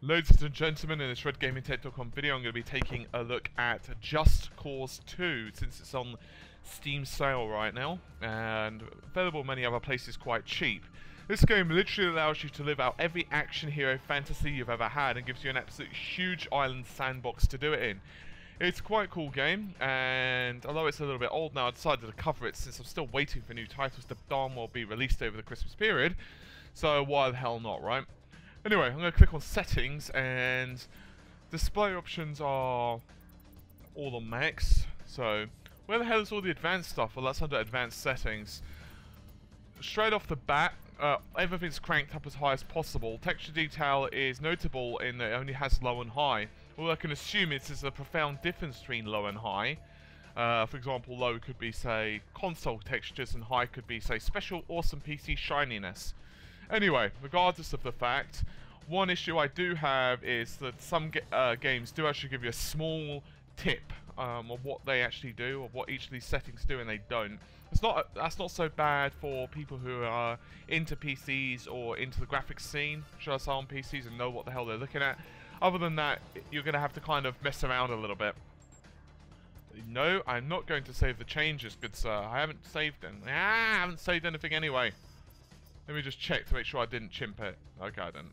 Ladies and gentlemen, in this RedGamingTech.com video, I'm going to be taking a look at Just Cause 2, since it's on Steam sale right now, and available many other places quite cheap. This game literally allows you to live out every action hero fantasy you've ever had, and gives you an absolute huge island sandbox to do it in. It's quite a cool game, and although it's a little bit old now, I decided to cover it since I'm still waiting for new titles to darn well be released over the Christmas period, so why the hell not, right? Anyway, I'm going to click on settings, and display options are all on max. So where the hell is all the advanced stuff? Well, that's under advanced settings. Straight off the bat, everything's cranked up as high as possible. Texture detail is notable in that it only has low and high. All I can assume is there's a profound difference between low and high. For example, low could be, say, console textures, and high could be, say, special awesome PC shininess. Anyway, regardless of the fact, one issue I do have is that some games do actually give you a small tip of what they actually do, or what each of these settings do, and they don't. That's not so bad for people who are into PCs or into the graphics scene, should I say, on PCs, and know what the hell they're looking at. Other than that, you're going to have to kind of mess around a little bit. No, I'm not going to save the changes, good sir. I haven't saved them. I haven't saved anything anyway. Let me just check to make sure I didn't chimp it. Okay, I didn't.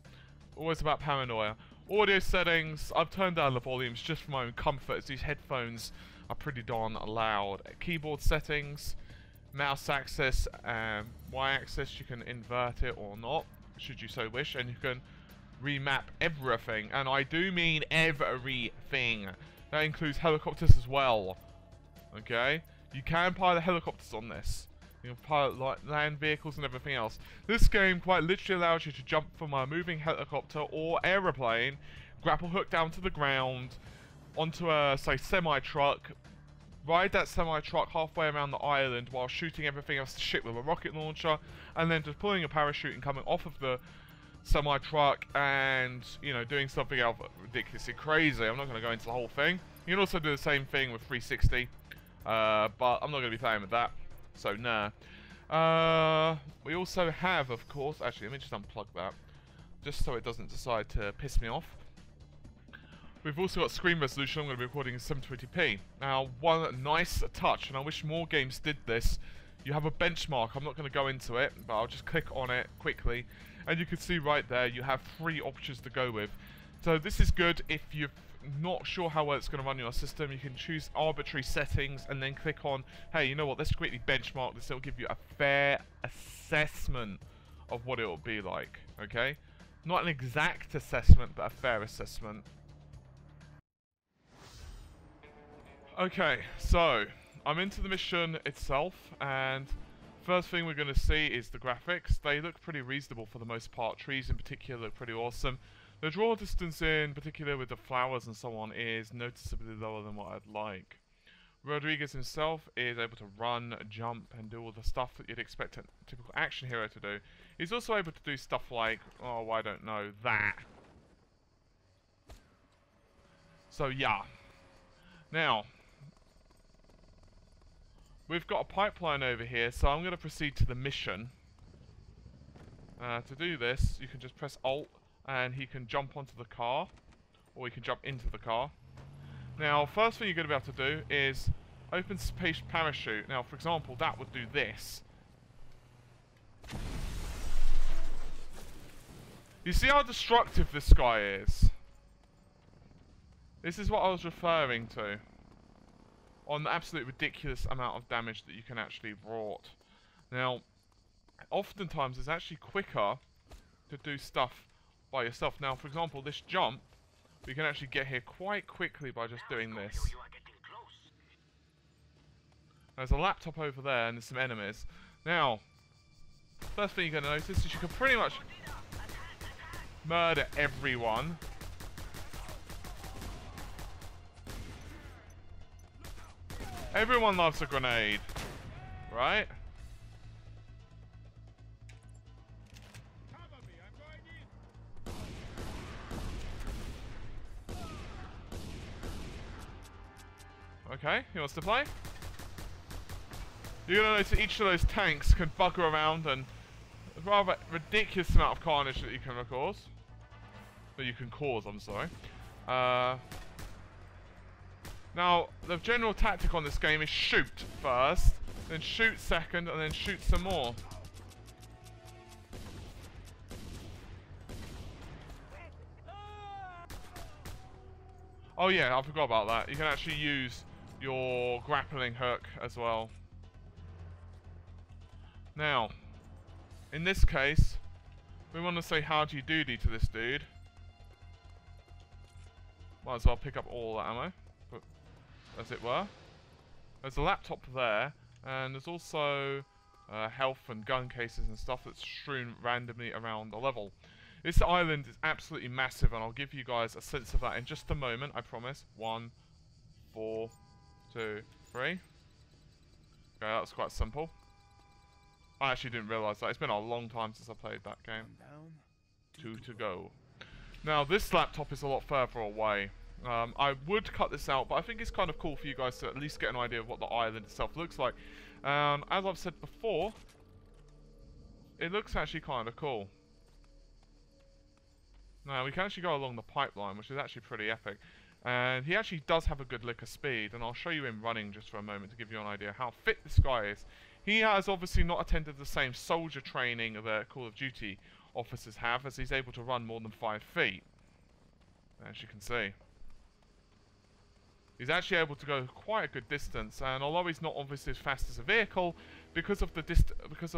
Always about paranoia. Audio settings, I've turned down the volumes just for my own comfort, as these headphones are pretty darn loud. Keyboard settings, mouse axis, y-axis, you can invert it or not, should you so wish, and you can remap everything, and I do mean everything. That includes helicopters as well. Okay? You can pilot helicopters on this. You can pilot land vehicles and everything else. This game quite literally allows you to jump from a moving helicopter or aeroplane, grapple hook down to the ground, onto a, say, semi-truck, ride that semi-truck halfway around the island while shooting everything else to shit with a rocket launcher, and then just pulling a parachute and coming off of the semi-truck and, you know, doing something else ridiculously crazy. I'm not going to go into the whole thing. You can also do the same thing with 360, but I'm not going to be playing with that. So, nah. We also have, of course... Actually, let me just unplug that, just so it doesn't decide to piss me off. We've also got screen resolution. I'm going to be recording in 720p. Now, one nice touch, and I wish more games did this, you have a benchmark. I'm not going to go into it, but I'll just click on it quickly. And you can see right there, you have 3 options to go with. So this is good if you're not sure how well it's going to run your system. You can choose arbitrary settings and then click on, hey, you know what, let's quickly benchmark this. It'll give you a fair assessment of what it will be like, okay? Not an exact assessment, but a fair assessment. Okay, so I'm into the mission itself, and first thing we're going to see is the graphics. They look pretty reasonable for the most part. Trees in particular look pretty awesome. The draw distance in particular with the flowers and so on is noticeably lower than what I'd like. Rodriguez himself is able to run, jump, and do all the stuff that you'd expect a typical action hero to do. He's also able to do stuff like, oh, I don't know, that. So, yeah. Now, we've got a pipeline over here, so I'm going to proceed to the mission. To do this, you can just press Alt, and he can jump onto the car, or he can jump into the car. Now, first thing you're going to be able to do is open space parachute. Now, for example, that would do this. You see how destructive this guy is? This is what I was referring to, on the absolute ridiculous amount of damage that you can actually wrought. Now, oftentimes it's actually quicker to do stuff by yourself. Now, for example, this jump, we can actually get here quite quickly by just doing this. There's a laptop over there and there's some enemies. Now, first thing you're going to notice is you can pretty much murder everyone. Everyone loves a grenade, right? Okay, he wants to play? You're going to notice each of those tanks can bugger around, and a rather ridiculous amount of carnage that you can cause. That you can cause, I'm sorry. Now, the general tactic on this game is shoot first, then shoot second, and then shoot some more. Oh yeah, I forgot about that. You can actually use your grappling hook as well. Now, in this case, we want to say howdy doody to this dude. Might as well pick up all that ammo, but, as it were. There's a laptop there, and there's also health and gun cases and stuff that's strewn randomly around the level. This island is absolutely massive, and I'll give you guys a sense of that in just a moment, I promise. 1, 4, 2, 3. Okay, that was quite simple. I actually didn't realise that. It's been a long time since I played that game. 2 to go. Now, this laptop is a lot further away. I would cut this out, but I think it's kind of cool for you guys to at least get an idea of what the island itself looks like. As I've said before, it looks actually kind of cool. Now, we can actually go along the pipeline, which is actually pretty epic. And he actually does have a good lick of speed, and I'll show you him running just for a moment to give you an idea how fit this guy is. He has obviously not attended the same soldier training that Call of Duty officers have, as he's able to run more than 5 feet. As you can see. He's actually able to go quite a good distance, and although he's not obviously as fast as a vehicle, because of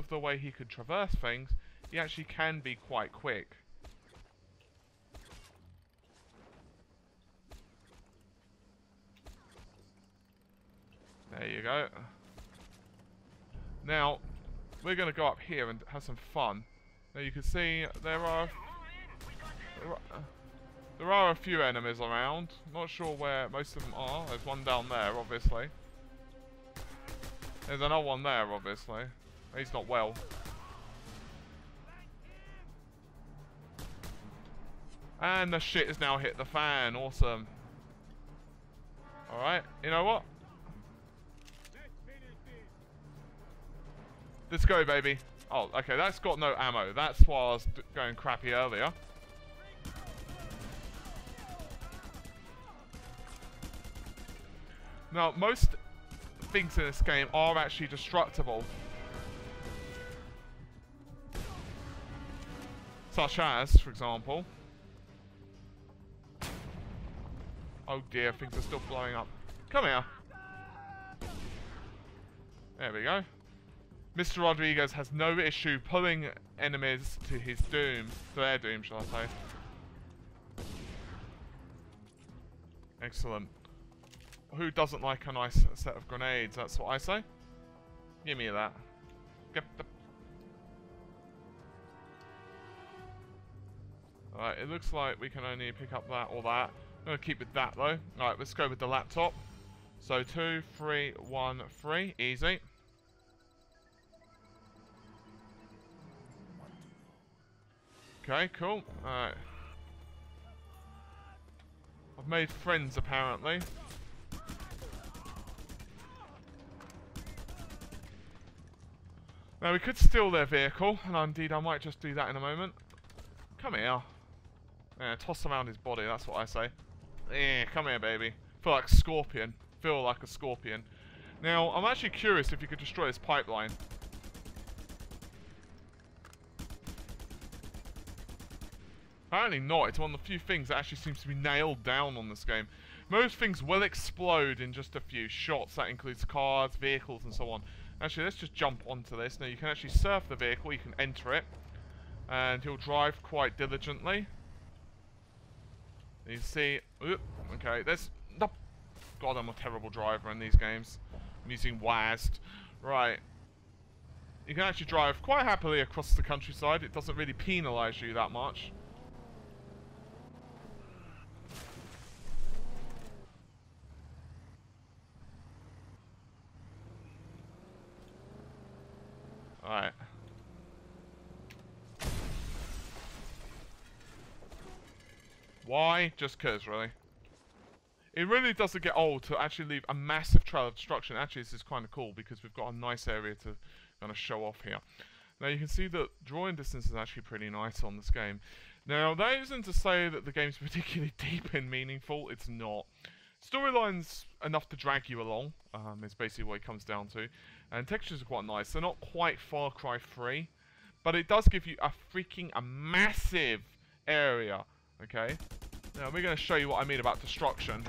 the way he could traverse things, he actually can be quite quick. There you go. Now, we're going to go up here and have some fun. Now you can see there are a few enemies around. Not sure where most of them are. There's one down there, obviously. There's another one there, obviously. He's not well. And the shit has now hit the fan. Awesome. Alright, you know what? Let's go, baby. Oh, okay, that's got no ammo. That's why I was going crappy earlier. Now, most things in this game are actually destructible. Such as, for example... Oh dear, things are still blowing up. Come here. There we go. Mr. Rodriguez has no issue pulling enemies to his doom. To their doom, shall I say. Excellent. Who doesn't like a nice set of grenades? That's what I say. Give me that. Get the... Alright, it looks like we can only pick up that or that. I'm going to keep with that though. Alright, let's go with the laptop. So 2, 3, 1, 3. Easy. Okay, cool. Alright. I've made friends apparently. Now we could steal their vehicle, and indeed I might just do that in a moment. Come here. Yeah, toss around his body, that's what I say. Yeah, come here, baby. Feel like a scorpion. Feel like a scorpion. Now, I'm actually curious if you could destroy this pipeline. Apparently not. It's one of the few things that actually seems to be nailed down on this game. Most things will explode in just a few shots. That includes cars, vehicles, and so on. Actually, let's just jump onto this. Now, you can actually surf the vehicle. You can enter it. And he'll drive quite diligently. You see... Oops, okay, there's... No, God, I'm a terrible driver in these games. I'm using WASD. Right. You can actually drive quite happily across the countryside. It doesn't really penalise you that much. Alright. Why? Just cause, really. It really doesn't get old to actually leave a massive trail of destruction. Actually, this is kind of cool because we've got a nice area to kind of show off here. Now, you can see that drawing distance is actually pretty nice on this game. Now, that isn't to say that the game's particularly deep and meaningful. It's not. Storyline's enough to drag you along, is basically what it comes down to. And textures are quite nice. They're not quite Far Cry 3, but it does give you a massive area, okay? Now, we're going to show you what I mean about destruction.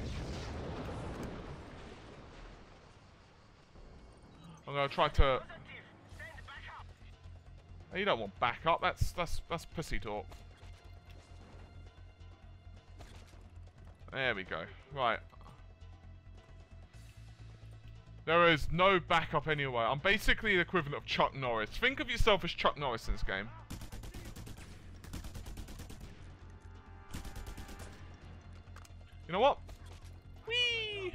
I'm going to try to... Oh, you don't want backup. That's pussy talk. There we go. Right. There is no backup anywhere. I'm basically the equivalent of Chuck Norris. Think of yourself as Chuck Norris in this game. You know what? Whee!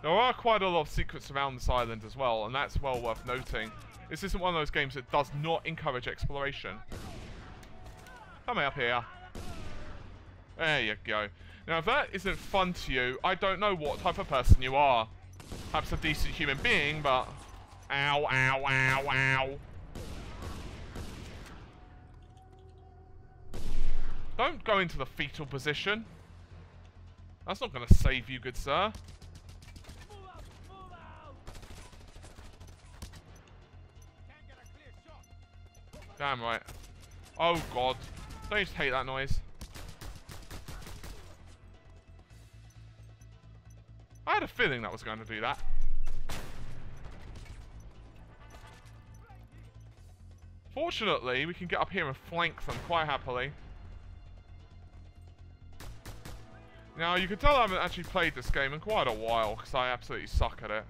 There are quite a lot of secrets around this island as well, and that's well worth noting. This isn't one of those games that does not encourage exploration. Come up here. There you go. Now, if that isn't fun to you, I don't know what type of person you are. Perhaps a decent human being, but... Ow, ow, ow, ow. Don't go into the fetal position. That's not going to save you, good sir. Damn right. Oh, God. Don't you just hate that noise? I had a feeling that was going to do that. Fortunately, we can get up here and flank them quite happily. Now, you can tell I haven't actually played this game in quite a while, because I absolutely suck at it.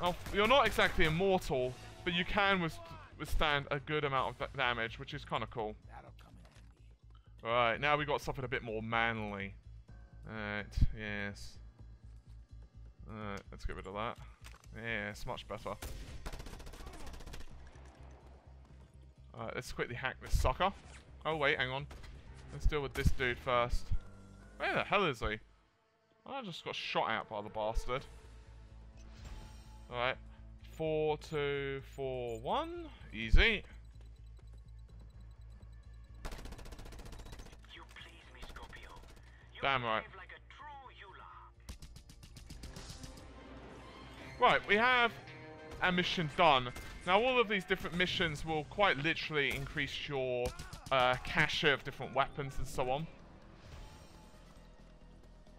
Well, you're not exactly immortal, but you can withstand a good amount of damage, which is kind of cool. Right, now we've got something a bit more manly. Alright, yes. Let's get rid of that. Yes, much better. Alright, let's quickly hack this sucker. Oh wait, hang on. Let's deal with this dude first. Where the hell is he? I just got shot at by the bastard. Alright. 4, 2, 4, 1. Easy. Damn right. Right, we have a mission done. Now all of these different missions will quite literally increase your cache of different weapons and so on.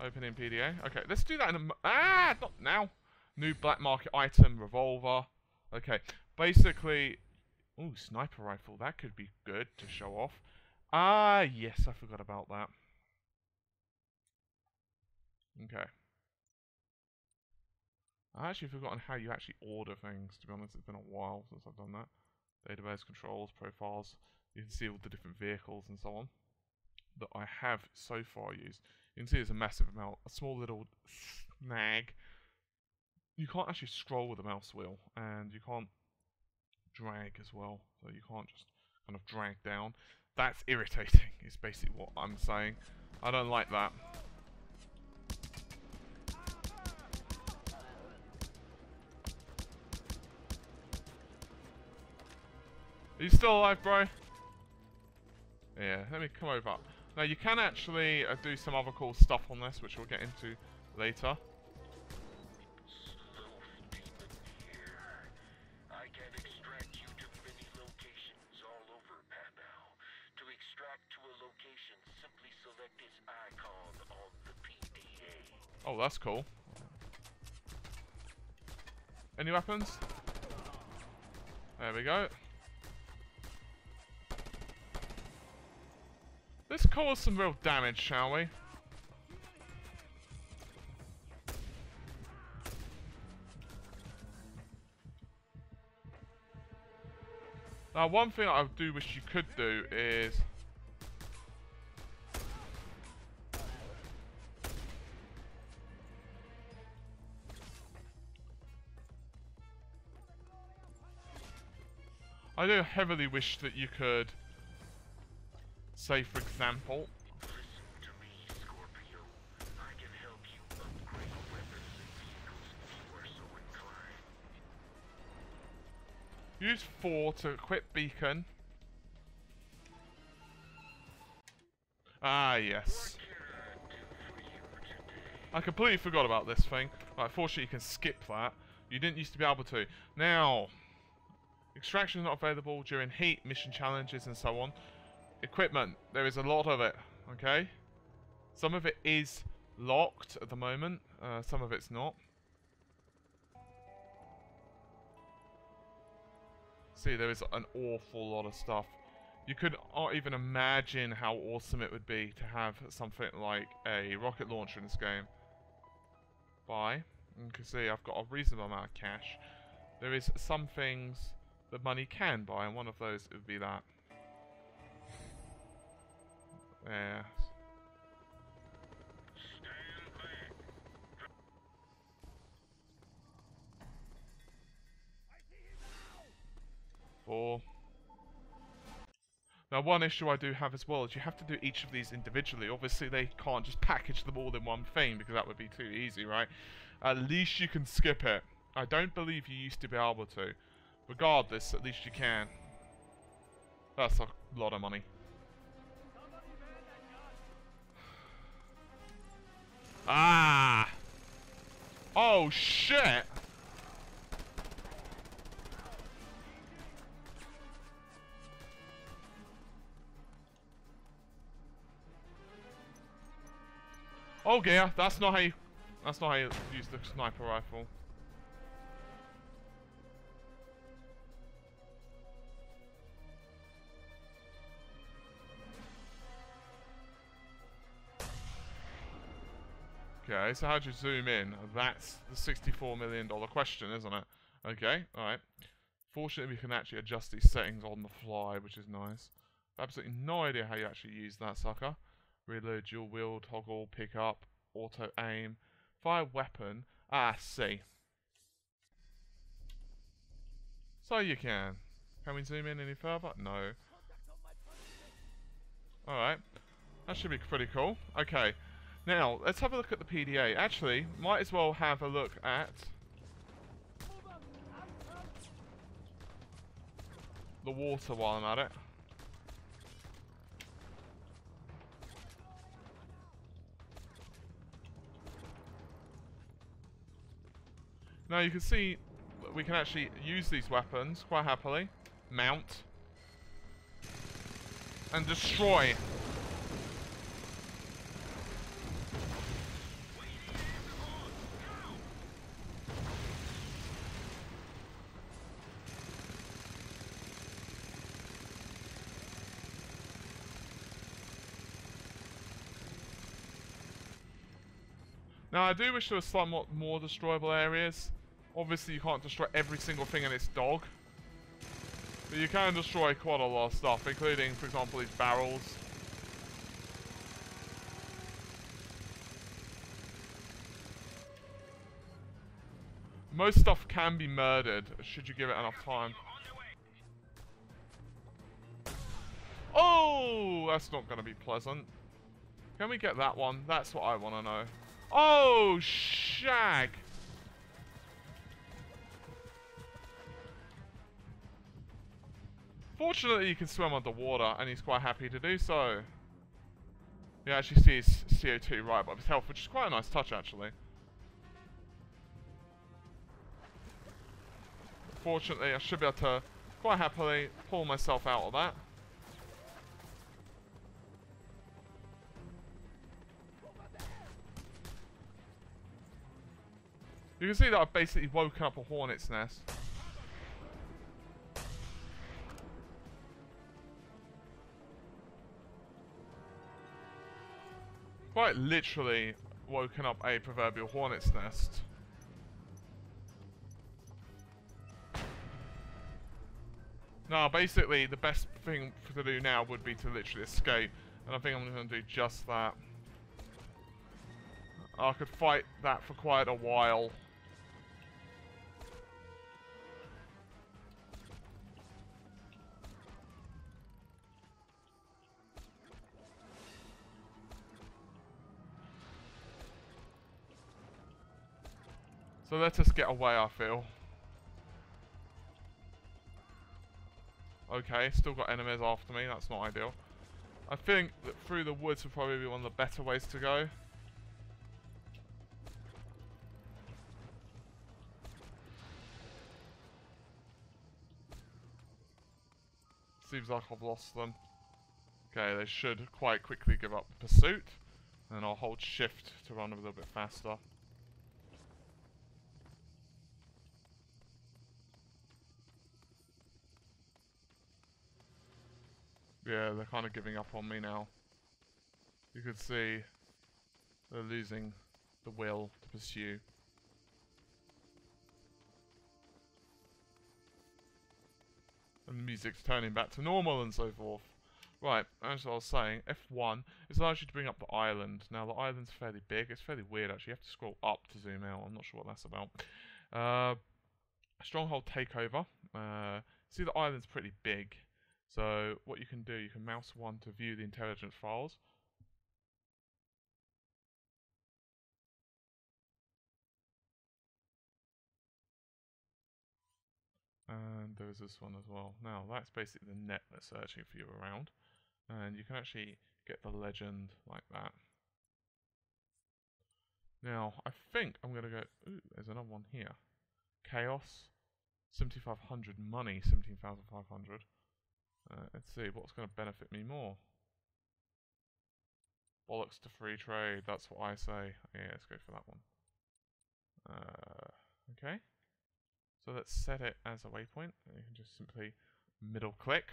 Open in PDA. Okay, let's do that in a... not now. New black market item, revolver. Okay, basically... Ooh, sniper rifle. That could be good to show off. Yes, I forgot about that. Okay. I actually forgotten how you actually order things, to be honest. It's been a while since I've done that. Database controls, profiles. You can see all the different vehicles and so on that I have so far used. You can see there's a massive amount, a small little snag. You can't actually scroll with the mouse wheel, and you can't drag as well, so you can't just kind of drag down. That's irritating, is basically what I'm saying. I don't like that. Are you still alive, bro? Yeah, let me come over. Now, you can actually do some other cool stuff on this, which we'll get into later. Oh, that's cool. Any weapons? There we go. Let's cause some real damage, shall we? Now, one thing I do wish you could do is... I do heavily wish that you could, say for example, Use 4 to equip beacon. Ah, yes. I completely forgot about this thing. Right, fortunately you can skip that. You didn't used to be able to. Now, extraction is not available during heat, mission challenges, and so on. Equipment. There is a lot of it. Okay? Some of it is locked at the moment. Some of it's not. See, there is an awful lot of stuff. You could not even imagine how awesome it would be to have something like a rocket launcher in this game. Buy. You can see I've got a reasonable amount of cash. There is some things that money can buy, and one of those would be that. Yeah. Four. Now, one issue I do have as well is you have to do each of these individually. Obviously, they can't just package them all in one thing because that would be too easy, right? At least you can skip it. I don't believe you used to be able to. Regardless, at least you can. That's a lot of money. Ah! Oh, shit! Oh yeah, that's not how you use the sniper rifle. Okay, so how'd you zoom in? That's the $64 million question, isn't it? Okay, alright. Fortunately, we can actually adjust these settings on the fly, which is nice. Absolutely no idea how you actually use that sucker. Reload, dual wield, toggle, pick up, auto aim, fire weapon. Ah, see. So you can. Can we zoom in any further? No. Alright. That should be pretty cool. Okay. Now, let's have a look at the PDA. Actually, might as well have a look at the water while I'm at it. Now you can see we can actually use these weapons quite happily. Mount. And destroy. Now I do wish there was somewhat more destroyable areas. Obviously you can't destroy every single thing in its dog. But you can destroy quite a lot of stuff, including, for example, these barrels. Most stuff can be murdered, should you give it enough time. Oh, that's not going to be pleasant. Can we get that one? That's what I want to know. Oh, shag! Fortunately, you can swim underwater, and he's quite happy to do so. You actually see his CO2 right above his health, which is quite a nice touch, actually. Fortunately, I should be able to quite happily pull myself out of that. You can see that I've basically woken up a hornet's nest. Quite literally woken up a proverbial hornet's nest. Now, basically, the best thing to do now would be to literally escape. And I think I'm going to do just that. I could fight that for quite a while. So let us get away, I feel. Okay, still got enemies after me. That's not ideal. I think that through the woods would probably be one of the better ways to go. Seems like I've lost them. Okay, they should quite quickly give up the pursuit. And I'll hold shift to run a little bit faster. Yeah, they're kind of giving up on me now. You can see they're losing the will to pursue. And the music's turning back to normal and so forth. Right, as I was saying, F1 is allows you to bring up the island. Now, the island's fairly big. It's fairly weird, actually. You have to scroll up to zoom out. I'm not sure what that's about. Stronghold takeover. See, the island's pretty big. So, what you can do, you can mouse 1 to view the intelligence files. And there is this one as well. Now, that's basically the net that's searching for you around. And you can actually get the legend like that. Now, I think I'm going to go... Ooh, there's another one here. Chaos. 7,500 money. 17,500. Let's see, what's going to benefit me more? Bollocks to free trade. That's what I say. Yeah, let's go for that one. Okay. So let's set it as a waypoint. You can just simply middle click.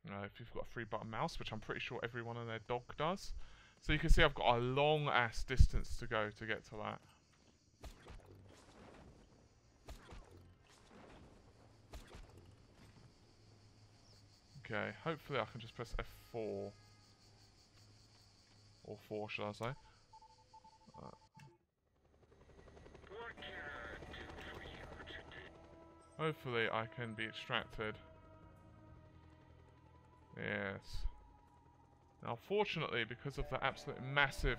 If you've got a 3-button mouse, which I'm pretty sure everyone and their dog does. So you can see I've got a long ass distance to go to get to that. Okay, hopefully I can just press F4. Or 4, should I say. Hopefully I can be extracted. Yes. Now fortunately, because of the absolute massive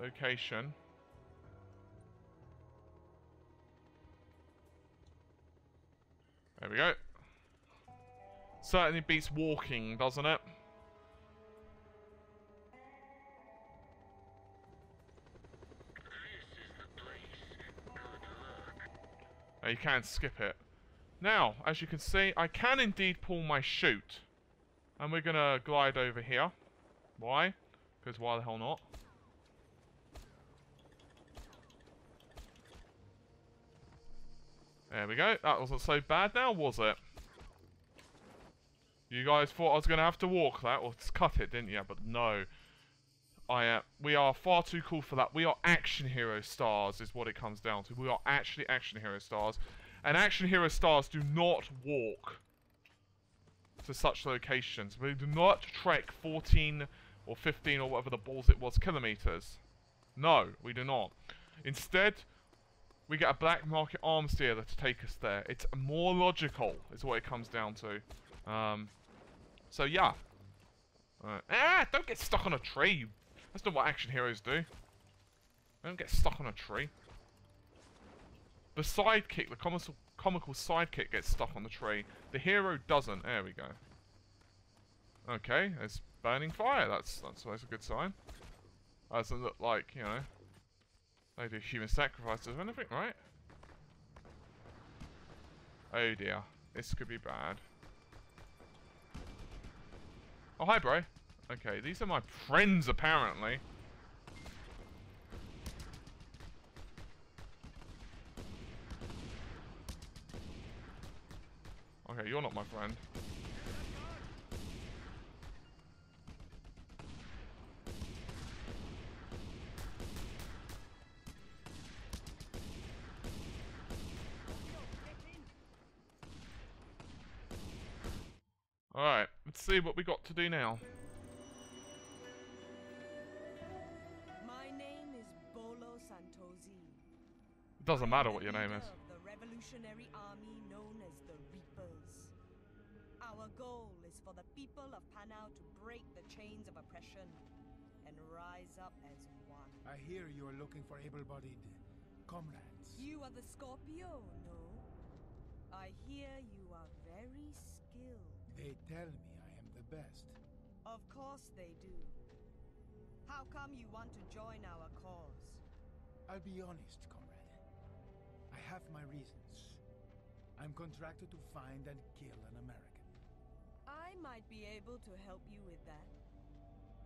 location, there we go. Certainly beats walking, doesn't it? Now you can skip it. Now, as you can see, I can indeed pull my chute. And we're going to glide over here. Why? Because why the hell not? There we go. That wasn't so bad now, was it? You guys thought I was going to have to walk that or cut it, didn't you? But no. We are far too cool for that. We are action hero stars is what it comes down to. We are actually action hero stars. And action hero stars do not walk to such locations. We do not trek 14 or 15 or whatever the balls it was kilometers. No, we do not. Instead, we get a black market arms dealer to take us there. It's more logical, is what it comes down to. So yeah. Don't get stuck on a tree. That's not what action heroes do. They don't get stuck on a tree. The sidekick, the comical sidekick gets stuck on the tree. The hero doesn't. There we go. Okay, it's burning fire. That's always a good sign. Doesn't look like, you know, they do human sacrifices or anything, right? Oh dear. This could be bad. Oh, hi, bro. Okay, these are my friends, apparently. Okay, you're not my friend. Alright, let's see what we got to do now. My name is Bolo Santosi. It doesn't matter what your name is. The revolutionary army known as the Reapers. Our goal is for the people of Panau to break the chains of oppression and rise up as one. I hear you are looking for able-bodied comrades. You are the Scorpio, no? I hear you are very skilled. They tell me I am the best. Of course they do. How come you want to join our cause? I'll be honest, comrade. I have my reasons. I'm contracted to find and kill an American. I might be able to help you with that.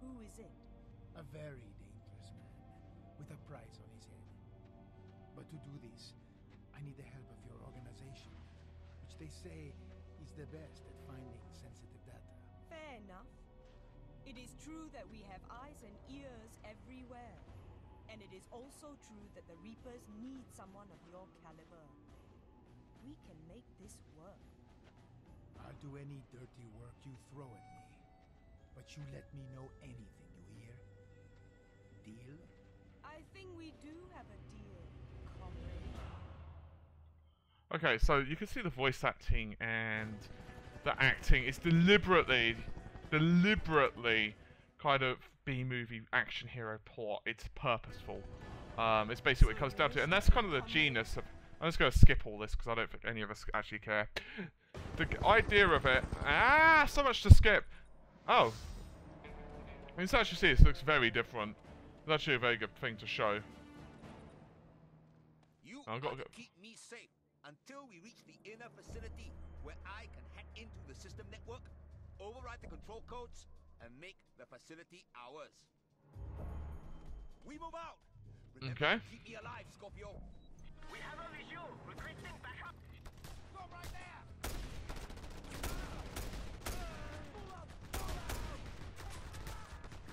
Who is it? A very dangerous man, with a price on his head. But to do this, I need the help of your organization, which they say is the best at finding sensitive data. Fair enough. It is true that we have eyes and ears everywhere. And it is also true that the Reapers need someone of your caliber. We can make this work. I'll do any dirty work you throw at me. But you let me know anything, you hear? Deal? I think we do have a deal, comrade. Okay, so you can see the voice acting and the acting is deliberately kind of B-movie action hero plot. It's purposeful. It's basically what it comes down to, and that's kind of the genius of. I'm just going to skip all this because I don't think any of us actually care. The idea of it. So much to skip. Oh. I mean, so actually see, this looks very different. It's actually a very good thing to show. You I've got to go. keep me safe until we reach the inner facility where I can hack into the system network, override the control codes, and make the facility ours. We move out. Remember Okay. to keep me alive, Scorpio. We have a visual. Requesting backup. Go right there.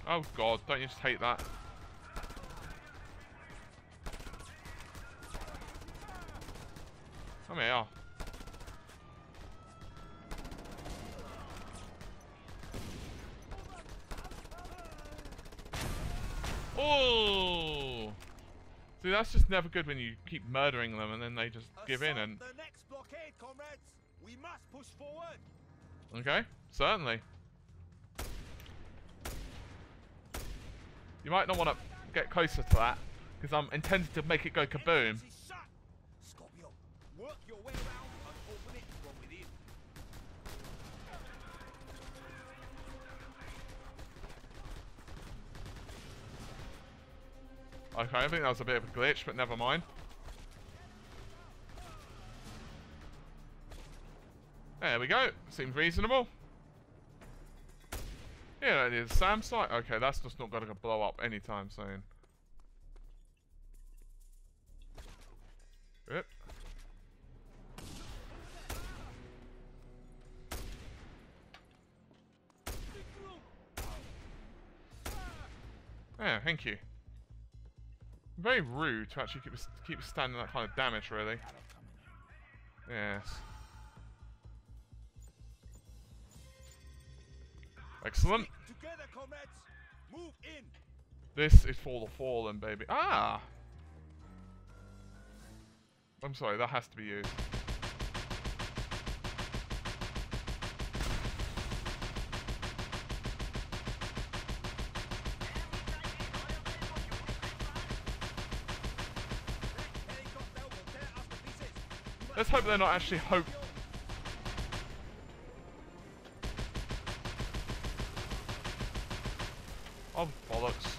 Oh god, don't you just hate that? Come here. Oh! See, that's just never good when you keep murdering them and then they just give in and... the next blockade, comrades. We must push forward. Okay, certainly. You might not want to get closer to that, because I'm intended to make it go kaboom. Entrance is shut. Scorpio, work your way around and open it from within. Okay, I think that was a bit of a glitch, but never mind. There we go. Seems reasonable. Yeah, that is SAM site. Okay, that's just not going to blow up anytime soon. Yep. Yeah, thank you. Very rude to actually keep standing that kind of damage, really. Yes. Excellent. Together, comrades. Move in. This is for the fallen, baby. Ah! I'm sorry, that has to be used. Let's hope they're not actually Oh, bollocks.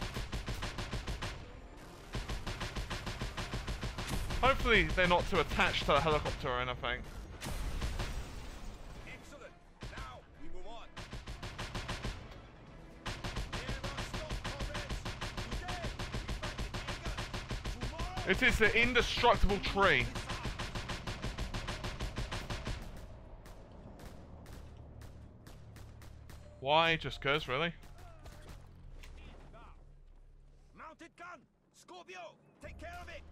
Hopefully they're not too attached to a helicopter or anything. Excellent. Now we move on. Never stop, comrades. Today we fight in anger. Tomorrow It is the indestructible tree. Why? Just 'cause, really? mounted gun. Scorpio, take care of it.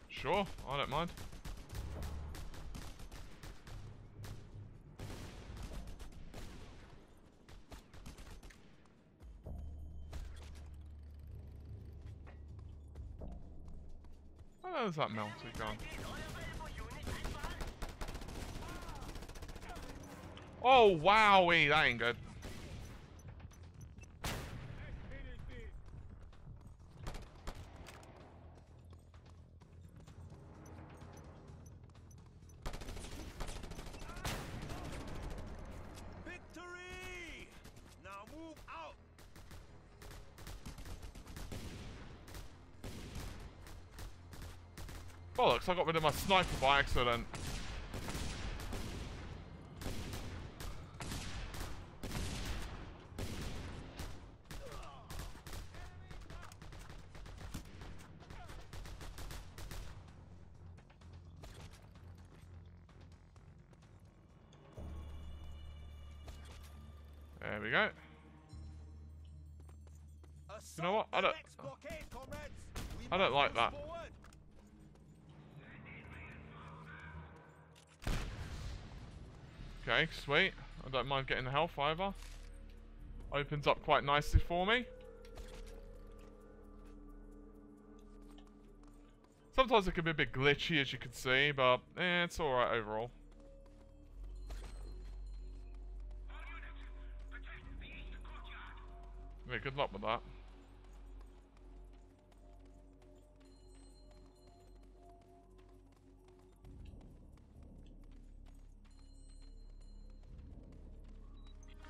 Sure, I don't mind. Oh, there's that melted gun. Oh, wowee, that ain't good. Bollocks, I got rid of my sniper by accident. There we go. You know what? I don't like that. Okay, sweet. I don't mind getting the health either. Opens up quite nicely for me. Sometimes it can be a bit glitchy, as you can see, but it's alright overall. Yeah, good luck with that.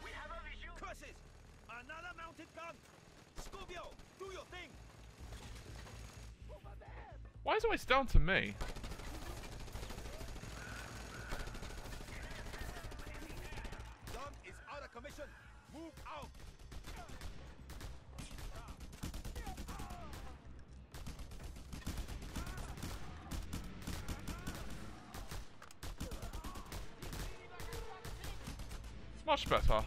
We have a visual. Curses! Another mounted gun! Scorpio, do your thing! Over there! Why is it always down to me? Gun is out of commission! Move out! Much better.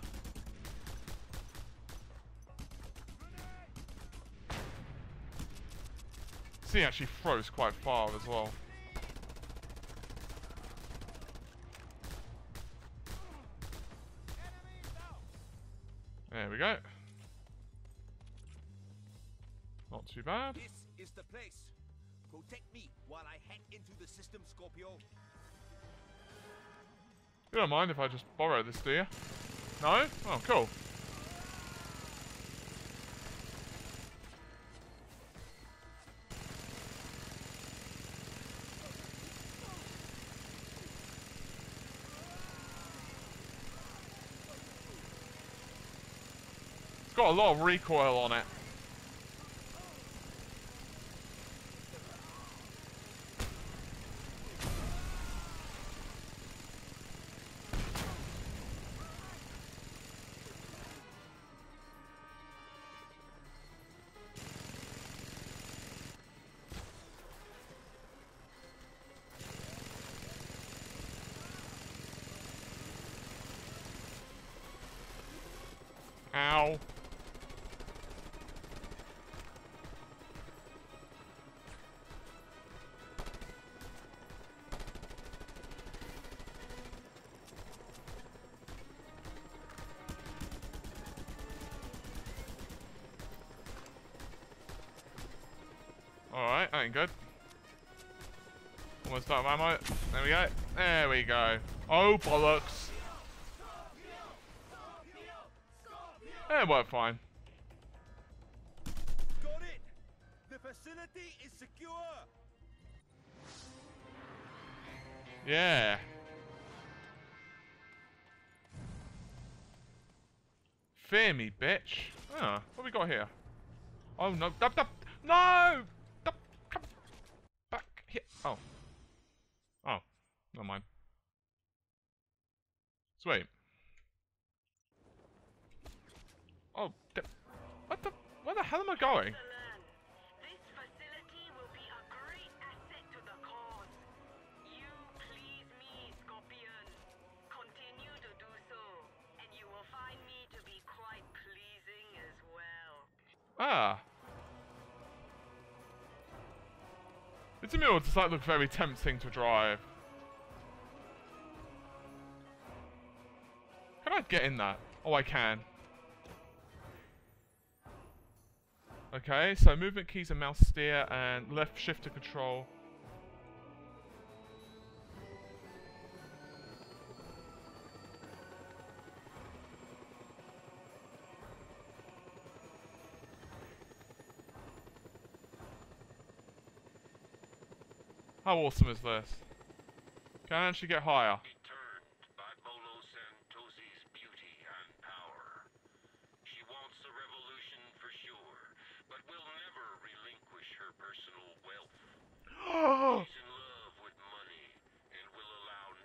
See, actually throws quite far as well. There we go. Not too bad. This is the place. Protect me while I hack into the system, Scorpio. You don't mind if I just borrow this, do you? No? Oh, cool. It's got a lot of recoil on it. Ow. Alright, that ain't good. Almost out of ammo. There we go. There we go. Oh, bollocks. It worked fine. Got it! The facility is secure! Yeah. Fear me, bitch. Ah, what we got here? Oh no! No! Come back here. Oh. Oh. Never mind. Sweet. Oh, what the? Where the hell am I going? This facility will be a great asset to the cause. You please me, Scorpion. Continue to do so, and you will find me to be quite pleasing as well. Ah. It's a mule. Does that look very tempting to drive? Can I get in that? Oh, I can. Okay, so movement keys are mouse steer and left shift to control. How awesome is this? Can I actually get higher?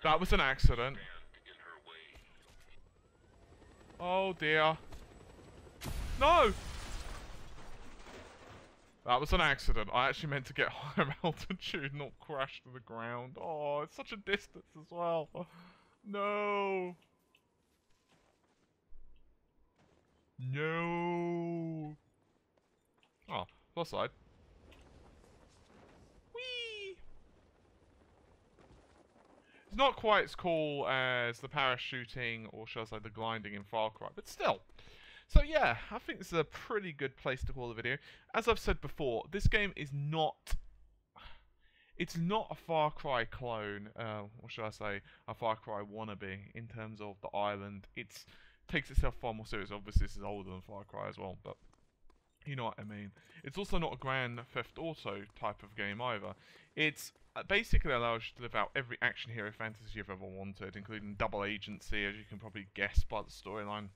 That was an accident. Oh dear. No! That was an accident. I actually meant to get higher altitude, not crash to the ground. Oh, it's such a distance as well. No! No! Oh, plus side. Whee! It's not quite as cool as the parachuting, or shall I say the gliding in Far Cry, but still. So yeah, I think this is a pretty good place to call the video. As I've said before, this game is not... It's not a Far Cry clone, or should I say, a Far Cry wannabe in terms of the island. It takes itself far more serious. Obviously, this is older than Far Cry as well, but you know what I mean. It's also not a Grand Theft Auto type of game either. It's basically allows you to live out every action hero fantasy you've ever wanted, including double agency, as you can probably guess by the storyline.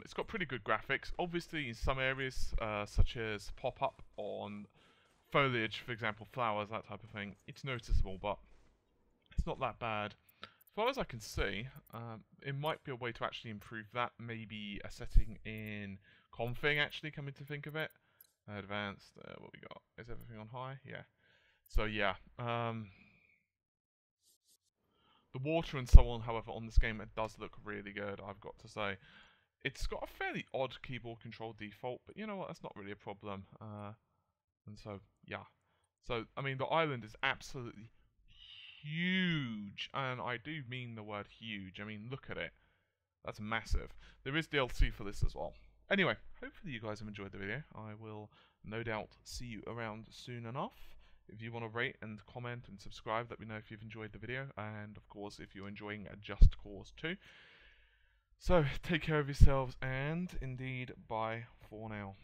It's got pretty good graphics. Obviously, in some areas, such as pop-up on foliage, for example, flowers, that type of thing, it's noticeable, but it's not that bad. As far as I can see, it might be a way to actually improve that. Maybe a setting in config, actually, coming to think of it. Advanced, what we got? Is everything on high? Yeah. So, yeah. The water and so on, however, on this game, it does look really good, I've got to say. It's got a fairly odd keyboard control default, but you know what, that's not really a problem. And so, yeah. So, I mean, the island is absolutely huge, and I do mean the word huge. I mean, look at it. That's massive. There is DLC for this as well. Anyway, hopefully you guys have enjoyed the video. I will no doubt see you around soon enough. If you want to rate and comment and subscribe, let me know if you've enjoyed the video, and of course if you're enjoying Just Cause 2. So, take care of yourselves, and indeed, bye for now.